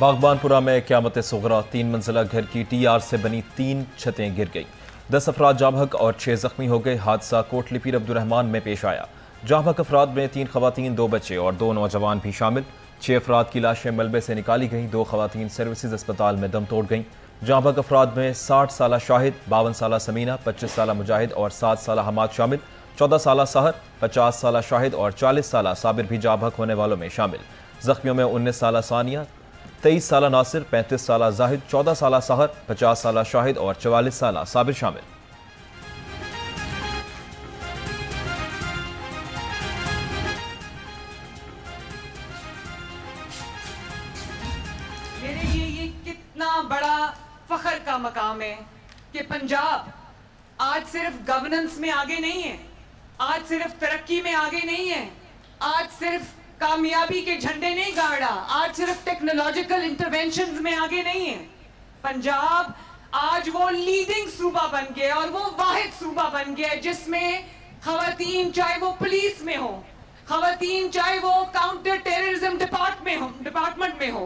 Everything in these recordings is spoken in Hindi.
बागबानपुरा में क़यामत सुगरा, 3 मंजिला घर की टीआर से बनी 3 छतें गिर गईं। 10 अफराद जामहक और 6 जख्मी हो गए। हादसा कोटली पीर अब्दुर्रहमान में पेश आया। जामहक अफराद में 3 खवातीन, 2 बच्चे और 2 नौजवान भी शामिल। 6 अफराद की लाशें मलबे से निकाली गईं। 2 खवातीन सर्विसेज अस्पताल में दम तोड़ गईं। जामहक अफराद में 60 साला शाहिद, 52 साला समीना, 25 साला मुजाहिद और 7 साला हमाद शामिल। 14 साला सहर, 50 साला शाहिद और 40 साला साबिर भी जामहक होने वालों में शामिल। जख्मियों में 19 साला सानिया, 23 साला नासिर, 35 साला जाहिद, 14 साला सहर, 50 साला शाहिद और 44 साला साबिर शामिल। मेरे लिए ये कितना बड़ा फख्र का मकाम है कि पंजाब आज सिर्फ गवर्नेंस में आगे नहीं है, आज सिर्फ तरक्की में आगे नहीं है, आज सिर्फ कामयाबी के झंडे नहीं गाड़ रहा, आज सिर्फ टेक्नोलॉजिकल इंटरवेंशंस में आगे नहीं है। पंजाब आज वो लीडिंग सूबा बन गया और वो वाहिद सूबा बन गया जिसमें खवातीन चाहे वो पुलिस में हो, खवातीन चाहे वो काउंटर टेररिज्म डिपार्टमेंट में हो,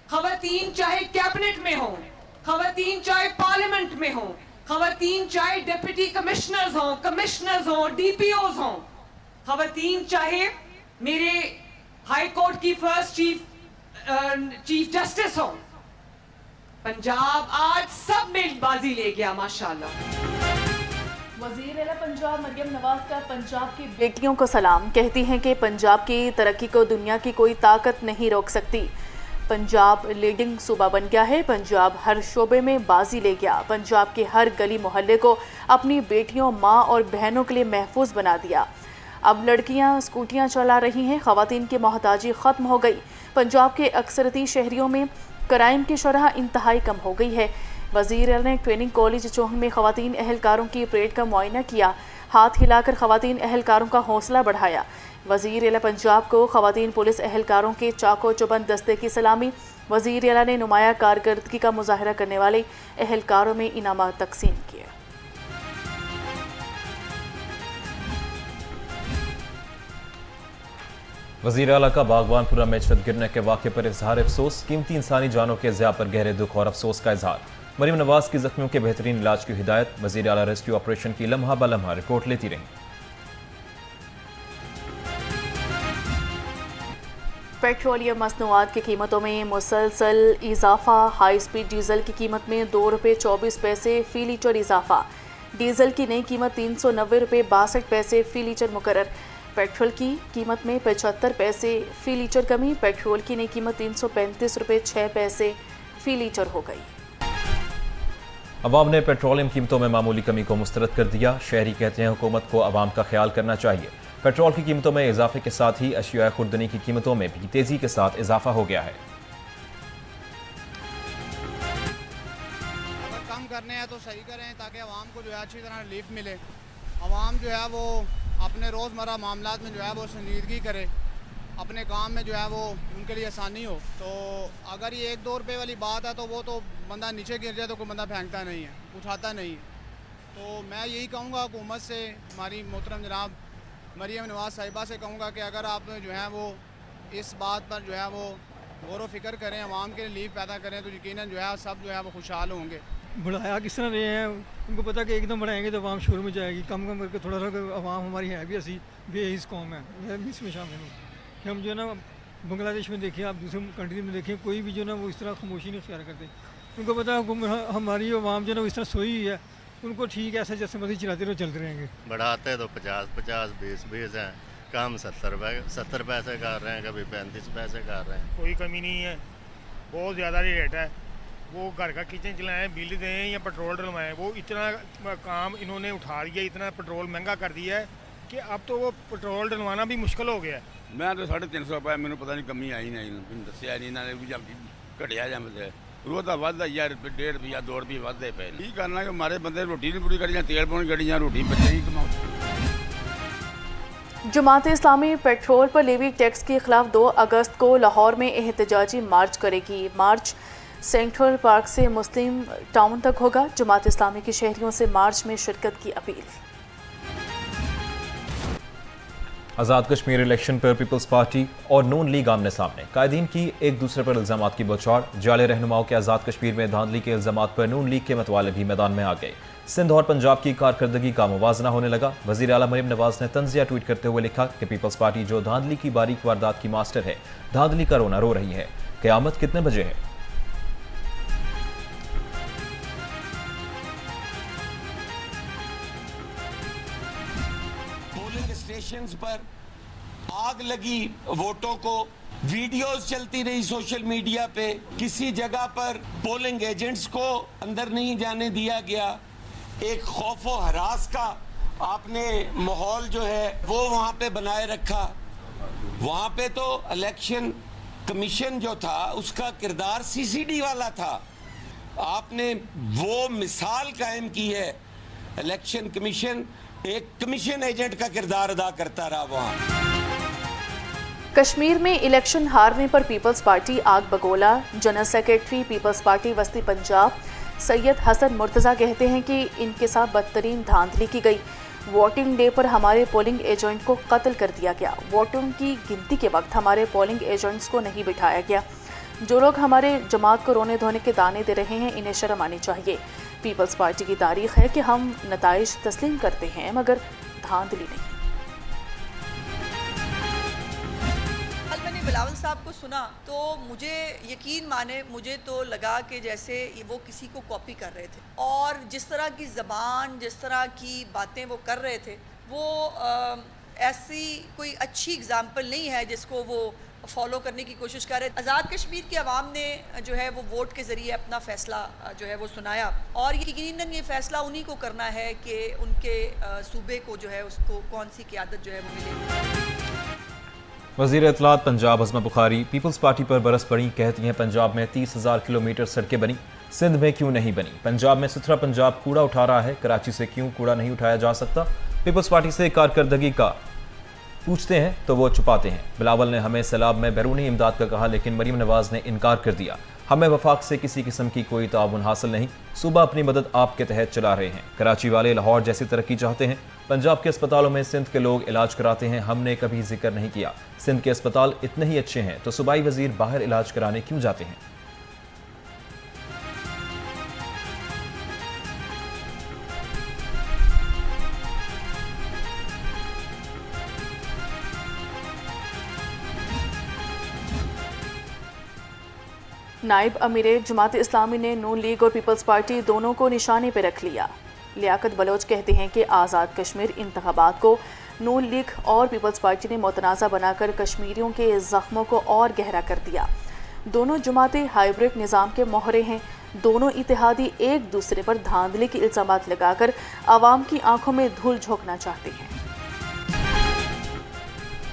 खवातीन चाहे कैबिनेट में हो, खवातीन चाहे पार्लियामेंट में हो, खवातीन चाहे डिप्टी कमिश्नर्स हो, डीपीओज हो, खवातीन चाहे मेरे हाई कोर्ट की फर्स्ट चीफ जस्टिस हो। पंजाब आज सब में बाजी ले गया माशाल्लाह। वज़ीर आला पंजाब मरियम नवाज का पंजाब की बेटियों को सलाम। कहती हैं कि पंजाब की तरक्की को दुनिया की कोई ताकत नहीं रोक सकती। पंजाब लीडिंग सूबा बन गया है। पंजाब हर शोबे में बाजी ले गया। पंजाब के हर गली मोहल्ले को अपनी बेटियों, माँ और बहनों के लिए महफूज बना दिया। अब लड़कियां स्कूटियां चला रही हैं। ख़वातीन की मोहताजी ख़त्म हो गई। पंजाब के अक्सरती शहरियों में क्राइम की शरह इंतहाई कम हो गई है। वज़ीर आला ने ट्रेनिंग कॉलेज चौहन में ख़वातीन अहलकारों की परेड का मुआयना किया। हाथ हिलाकर ख़वातीन अहलकारों का हौसला बढ़ाया। वज़ीर आला पंजाब को ख़वातीन पुलिस अहलकारों के चाको चौबंद दस्ते की सलामी। वज़ीर आला ने नुमाया कारकर्दगी का मुजाहरा करने वाले अहलकारों में इनामात तकसीम किए। वज़ीर आला का बागबानपुरा में छत गिरने के वाक़े पर इजहार अफसोस। कीमती इंसानी जानों के ज़िया पर गहरे दुख और अफसोस का इजहार। मरियम नवाज की जख्मियों के बेहतरीन इलाज की हिदायत। वज़ीर आला रेस्क्यू ऑपरेशन की लम्हा ब लम्हा रिपोर्ट लेती रहीं। पेट्रोलियम मसनूआत की कीमतों में मुसलसल इजाफा। हाई स्पीड डीजल की कीमत में ₹2.24 फ़ी लीटर इजाफा। डीजल की नई कीमत ₹390.62 फ़ी लीटर मुकर्रर। पेट्रोल की कीमत में 75 पैसे फ़ी लीटर कमी। पेट्रोल की नई कीमत ₹335.06 फ़ी लीटर हो गई। अवाम ने पेट्रोलियम कीमतों में मामूली कमी को मुस्तरद कर दिया। शहरी कहते हैं हुकूमत को अवाम का ख्याल करना चाहिए। पेट्रोल की कीमतों में इजाफे के साथ ही अशिया खुर्दनी की कीमतों में भी तेजी के साथ इजाफा हो गया है। अगर कम करने हैं तो सही करें ताकि अवाम को जो है अच्छी तरह रिलीफ मिले। अवाम जो है वो अपने रोज़मर्रा मामलात में जो है वो संजीदगी करे, अपने काम में जो है वो उनके लिए आसानी हो। तो अगर ये 1-2 रुपये वाली बात है तो वो तो बंदा नीचे गिर जाए तो कोई बंदा फेंकता नहीं है, उठाता नहीं है। तो मैं यही कहूँगा हुकूमत से, हमारी मोहतरम जनाब मरियम नवाज साहिबा से कहूँगा कि अगर आप जो है वो इस बात पर जो है वो गौर व फिक्र करें, अवाम के लिए रिलीफ पैदा करें तो यकीनन जो है सब जो है वो खुशहाल होंगे। बढ़ाया किस तरह रहे हैं, उनको पता कि एकदम बढ़ाएंगे तो आवाम शुरू में जाएगी। कम कम करके थोड़ा सा आवाम हमारी है भी ऐसी बेहिस कौम है, मैं भी इसमें शामिल हूँ कि हम जो है ना बांग्लादेश में देखें, आप दूसरे कंट्री में देखें, कोई भी जो है ना वो इस तरह खामोशी नहीं इख्तियार करते। उनको पता है हमारी आवाम जो है ना वो इस तरह सोई हुई है, उनको ठीक ऐसे जैसे मर्जी चलाते रहो, चलते रहेंगे। बढ़ाते तो 50-50, 20-20 हैं, कम 70 पैसे कर रहे हैं, कभी 35 पैसे कर रहे हैं। कोई कमी नहीं है, बहुत ज़्यादा रेट है। वो घर का किचन चलाएं, बिल दें या पेट्रोल डलवाएं, वो इतना काम इन्होंने उठा दिया, इतना पेट्रोल महंगा कर दिया है कि अब तो वो पेट्रोल डलवाना भी मुश्किल हो गया है। मैं तो 350 रुपये, मैंने पता नहीं कमी आई नहीं, दसिया नहीं इन्होंने भी जब घटिया जमते रोज़ का वादा या ₹1.5 2 रुपये वादे पे की करना कि हमारे बंदे रोटी नहीं पूरी करी, तेल पानी करी, रोटी बच्चे ही कमाओ। जमात इस्लामी पेट्रोल पर लेवी टैक्स के खिलाफ 2 अगस्त को लाहौर में एहतजाजी मार्च करेगी। मार्च सेंट्रल पार्क से मुस्लिम टाउन तक होगा। जमात इस्लामी के शहरियों से मार्च में शिरकत की अपील। आज़ाद कश्मीर इलेक्शन पर पीपल्स पार्टी और नून लीग आमने सामने। कायदीन की एक दूसरे पर इल्जामात की बौछार। जाले रहनुमाओं के आज़ाद कश्मीर में धांधली के इल्जामात पर नून लीग के मतवाले भी मैदान में आ गए। सिंध और पंजाब की कारकर्दगी का मुवाजना होने लगा। वज़ीर आला मरीम नवाज ने तंजिया ट्वीट करते हुए लिखा कि पीपल्स पार्टी जो धांधली की बारीक वारदात की मास्टर है, धांधली का रोना रो रही है। क़यामत कितने बजे है? पोलिंग स्टेशंस पर आग लगी वोटों को, वीडियोस चलती रही सोशल मीडिया पे, किसी जगह पर पोलिंग एजेंट्स को अंदर नहीं जाने दिया गया। एक खौफो हरास का आपने माहौल जो है वो वहां पे बनाए रखा। वहां पे तो इलेक्शन कमीशन जो था उसका किरदार सीसीडी वाला था। आपने वो मिसाल कायम की है। इलेक्शन कमीशन एक कमीशन एजेंट का किरदार अदा करता रहा वहां। कश्मीर में इलेक्शन हारने पर पीपल्स पार्टी आग बगोला। जनरल सेक्रेटरी पीपल्स पार्टी वस्ती पंजाब सैयद हसन मुर्तज़ा कहते हैं कि इनके साथ बदतरीन धांधली की गई। वोटिंग डे पर हमारे पोलिंग एजेंट को कत्ल कर दिया गया। वोटों की गिनती के वक्त हमारे पोलिंग एजेंट्स को नहीं बिठाया गया। जो लोग हमारे जमात को रोने धोने के दाने दे रहे हैं, इन्हें शर्म आनी चाहिए। पीपल्स पार्टी की तारीख है कि हम नताइज तस्लीम करते हैं मगर धांधली नहीं। मैंने बिलावल साहब को सुना तो मुझे यकीन माने, मुझे तो लगा कि जैसे वो किसी को कॉपी कर रहे थे और जिस तरह की ज़बान, जिस तरह की बातें वो कर रहे थे वो ऐसी कोई अच्छी एग्जाम्पल नहीं है जिसको वो फॉलो करने की कोशिश कर रहे। आज़ाद कश्मीर की आवाम ने जो है वो वोट के ज़रिए अपना फ़ैसला जो है वो सुनाया और यकीनन ये फ़ैसला उन्हीं को करना है कि उनके सूबे को जो है उसको कौन सी क़यादत जो है वो मिलेगी। वज़ीर इत्तलात पंजाब हज़मा बुखारी पीपल्स पार्टी पर बरस पड़ी। कहती हैं पंजाब में 30,000 किलोमीटर सड़कें बनी, सिंध में क्यों नहीं बनी? पंजाब में सुथरा पंजाब कूड़ा उठा रहा है, कराची से क्यों कूड़ा नहीं उठाया जा सकता? पीपल्स पार्टी से कारकर्दगी का पूछते हैं तो वो छुपाते हैं। बिलावल ने हमें सैलाब में बैरूनी इमदाद का कहा लेकिन मरीम नवाज ने इनकार कर दिया। हमें वफाक से किसी किस्म की कोई ताउन हासिल नहीं। सूबा अपनी मदद आपके तहत चला रहे हैं। कराची वाले लाहौर जैसी तरक्की चाहते हैं। पंजाब के अस्पतालों में सिंध के लोग इलाज कराते हैं, हमने कभी जिक्र नहीं किया। सिंध के अस्पताल इतने ही अच्छे हैं तो सूबाई वजीर बाहर इलाज कराने क्यों जाते हैं? नायब अमीर जमात इस्लामी ने नून लीग और पीपल्स पार्टी दोनों को निशाने पर रख लिया। लियाकत बलोच कहते हैं कि आज़ाद कश्मीर इंतखाबात को नून लीग और पीपल्स पार्टी ने मुतनाज़ा बनाकर कश्मीरियों के ज़ख्मों को और गहरा कर दिया। दोनों जमातें हाइब्रिड निज़ाम के मोहरे हैं। दोनों इत्तेहादी एक दूसरे पर धांधली के इल्ज़ामात लगाकर आवाम की आंखों में धूल झोंकना चाहते हैं।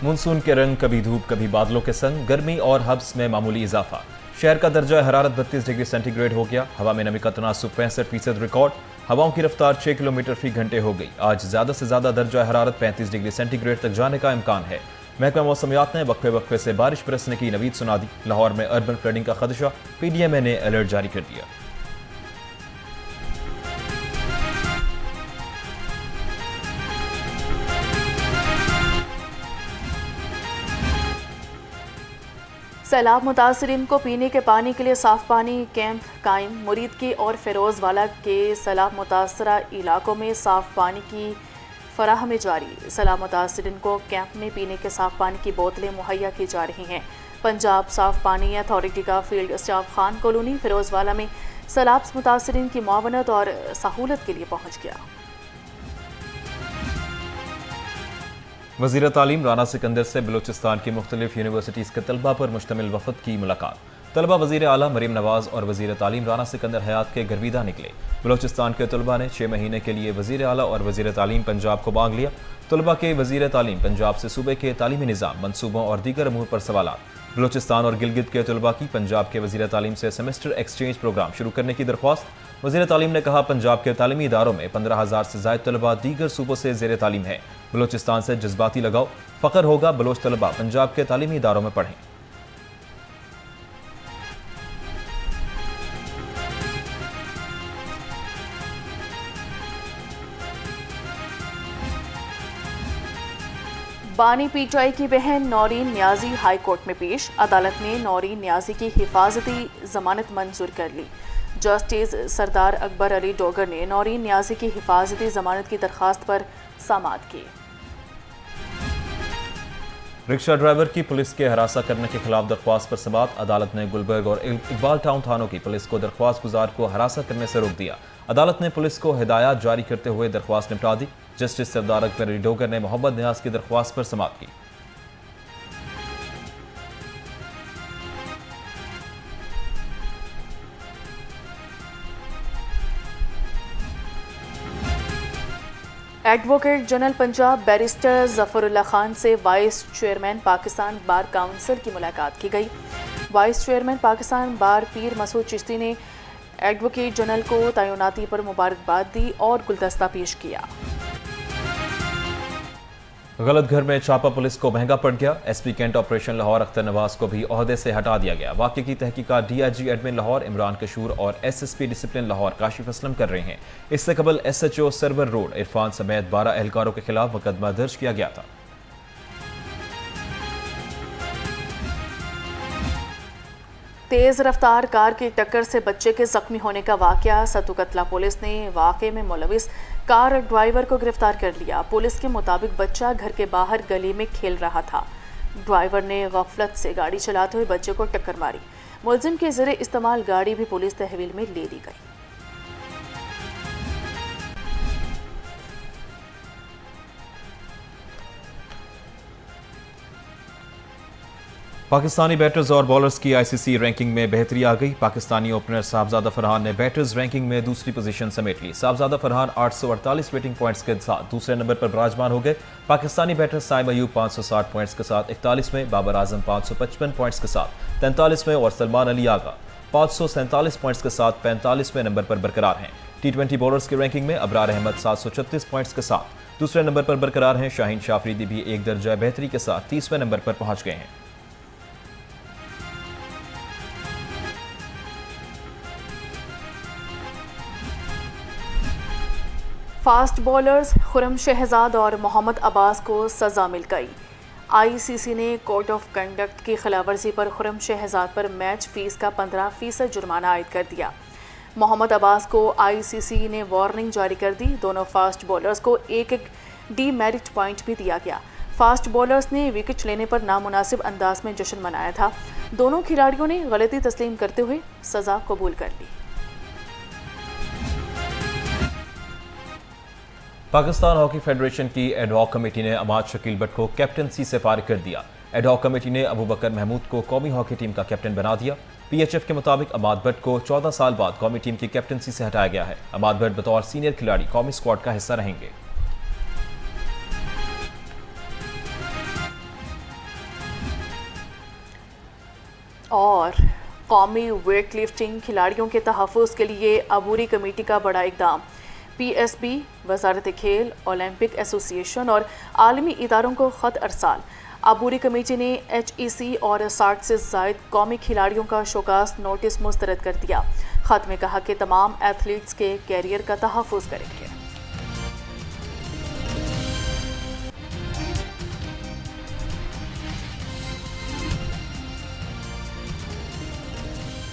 मानसून के रंग कभी धूप कभी बादलों के संग, गर्मी और हब्स में मामूली इजाफा। शहर का दर्जा हरारत 32 डिग्री सेंटीग्रेड हो गया। हवा में नमी का तनासुब 65% रिकॉर्ड। हवाओं की रफ्तार 6 किलोमीटर फी घंटे हो गई। आज ज़्यादा से ज़्यादा दर्जा हरारत 35 डिग्री सेंटीग्रेड तक जाने का इम्कान है। महकमा मौसमियात ने वक्फे वक्फे से बारिश बरसने की नवीद सुना दी। लाहौर में अर्बन फ्लडिंग का खदशा, PDMA ने अलर्ट जारी कर दिया। सैलाब मुतासरीन को पीने के पानी के लिए साफ पानी कैंप कायम। मुरीद की और फिरोज़ वाला के सैलाब मुतासरा इलाकों में साफ पानी की फराहमी जारी। सैलाब मुतासरीन को कैंप में पीने के साफ पानी की बोतलें मुहैया की जा रही हैं। पंजाब साफ पानी अथॉरिटी का field staff Khan colony Firoz वाला में सैलाब मुतासरीन की मुआवनत और सहूलत के लिए पहुँच गया। वज़ीर तालीम राना सिकंदर से बलूचिस्तान की मुख्तलिफ यूनिवर्सिटीज़ के तलबा पर मुश्तमिल वफ़द की मुलाकात। तलबा वज़ीर आला मरीम नवाज और वज़ीर तालीम राना सिकंदर हयात के गर्विदा निकले। बलूचिस्तान के तलबा ने 6 महीने के लिए वज़ीर आला और वज़ीर तालीम पंजाब को मांग लिया। तलबा के वज़ीर तालीम पंजाब से सूबे के तालीमी निज़ाम, मनसूबों और दीगर अमूर पर सवालात। बलूचिस्तान और गिलगित के तलबा की पंजाब के वज़ीर तालीम से सेमेस्टर एक्सचेंज प्रोग्राम शुरू करने की दरख्वास्त। वज़ीर तालीम ने कहा पंजाब के तालीमी इदारों में 15,000 से ज़ायद तलबा दीगर सूबों से ज़ेर तालीम है। बलूचिस्तान से जज्बाती लगाओ, फ़ख्र होगा बलोच तलबा पंजाब के तालीमी इदारों में पढ़ें। बानी पीटीआई की बहन नौरीन न्याजी हाई कोर्ट में पेश। अदालत ने नौरीन न्याजी की हिफाजती जमानत मंजूर कर ली। जस्टिस सरदार अकबर अली डोगर ने नौरीन न्याजी की हिफाजती जमानत की दरख्वास्त पर समाअत की। रिक्शा ड्राइवर की पुलिस के हरासा करने के खिलाफ दरख्वास्त पर समाअत। अदालत ने गुलबर्ग और इकबाल टाउन थानों की पुलिस को दरख्वास्त गुजार को हरासा करने से रोक दिया। अदालत ने पुलिस को हिदायत जारी करते हुए दरख्वास्त निपटा दी। जस्टिस सरदार अकबर अली डोगर ने मोहम्मद नियाज की दरख्वास्त पर समाअत की। Advocate general Punjab barrister Zafarullah Khan से vice chairman Pakistan bar council की मुलाकात की गई। वाइस चेयरमैन पाकिस्तान बार पीर मसूद चिश्ती ने एडवोकेट जनरल को तैनाती पर मुबारकबाद दी और गुलदस्ता पेश किया। गलत घर में छापा पुलिस को महंगा पड़ गया। SP cantt operation Lahore Akhtar Nawaz को भी ओहदे से हटा दिया गया। वाक़े की तहकीकात डीआईजी एडमिन लाहौर इमरान कशूर और एसएसपी डिसिप्लिन लाहौर काशिफ असलम कर रहे हैं। इससे कबल एसएचओ सर्वर रोड इरफान समेत 12 एहलकारों के खिलाफ मुकदमा दर्ज किया गया था। तेज रफ्तार कार की टक्कर से बच्चे के जख्मी होने का वाकया। सतु कतला पुलिस ने वाकये में मुलविस कार ड्राइवर को गिरफ्तार कर लिया। पुलिस के मुताबिक बच्चा घर के बाहर गली में खेल रहा था। ड्राइवर ने गफलत से गाड़ी चलाते हुए बच्चे को टक्कर मारी। मुलजिम के ज़रिए इस्तेमाल गाड़ी भी पुलिस तहवील में ले ली गई। पाकिस्तानी बैटर्स और बॉलर्स की आईसीसी रैंकिंग में बेहतरी आ गई। पाकिस्तानी ओपनर साहबजादा फरहान ने बैटर्स रैंकिंग में दूसरी पोजीशन समेट ली। साहबजादा फरहान 848 रेटिंग पॉइंट्स के साथ दूसरे नंबर पर विराजमान हो गए। पाकिस्तानी बैटर साइम अयूब 560 पॉइंट्स के साथ 41वें, बाबर आजम 555 पॉइंट्स के साथ 43वें और सलमान अली आगा 547 पॉइंट्स के साथ 45वें नंबर पर बरकरार हैं। टी20 बॉलर्स की रैंकिंग में अबरार अहमद 736 पॉइंट्स के साथ दूसरे नंबर पर बरकरार हैं। शाहीन शाह अफरीदी भी एक दर्जा बेहतरी के साथ 30वें नंबर पर पहुंच गए हैं। फास्ट बॉलर्स खुरम शहजाद और मोहम्मद अब्बास को सज़ा मिल गई। आईसीसी ने कोड ऑफ कंडक्ट की खिलाफवर्जी पर खुरम शहजाद पर मैच फीस का 15% जुर्माना आयद कर दिया। मोहम्मद अब्बास को आईसीसी ने वार्निंग जारी कर दी। दोनों फास्ट बॉलर्स को एक डीमेरिट पॉइंट भी दिया गया। फास्ट बॉलर्स ने विकेट लेने पर नामुनासिब अंदाज में जश्न मनाया था। दोनों खिलाड़ियों ने गलती तस्लीम करते हुए सज़ा कबूल कर ली। पाकिस्तान हॉकी फेडरेशन की एडहॉक कमेटी ने अमाद शकील भट्ट को कैप्टनसी से फारिग कर दिया। एडहॉक कमेटी ने अबू बकर महमूद को कौमी हॉकी टीम का कैप्टन बना दिया। पीएचएफ के मुताबिक अमाद भट्ट को 14 साल बाद कौमी टीम की कैप्टनसी से हटाया गया है। अमाद भट्ट बतौर सीनियर खिलाड़ी कौमी स्क्वाड का हिस्सा रहेंगे। और कौमी वेट लिफ्टिंग खिलाड़ियों के तहफ़्फ़ुज़ के लिए अबूरी कमेटी का बड़ा इक़दाम। पीएसबी, वज़ारत खेल, ओलंपिक एसोसिएशन और आलमी इदारों को ख़त अरसाल। अबूरी कमेटी ने HEC और 60 से ज़ायद कौमी खिलाड़ियों का शोकास नोटिस मुस्तरद कर दिया। ख़त में कहा कि तमाम एथलीट्स के कैरियर का तहफ़्फ़ुज़ करेंगे।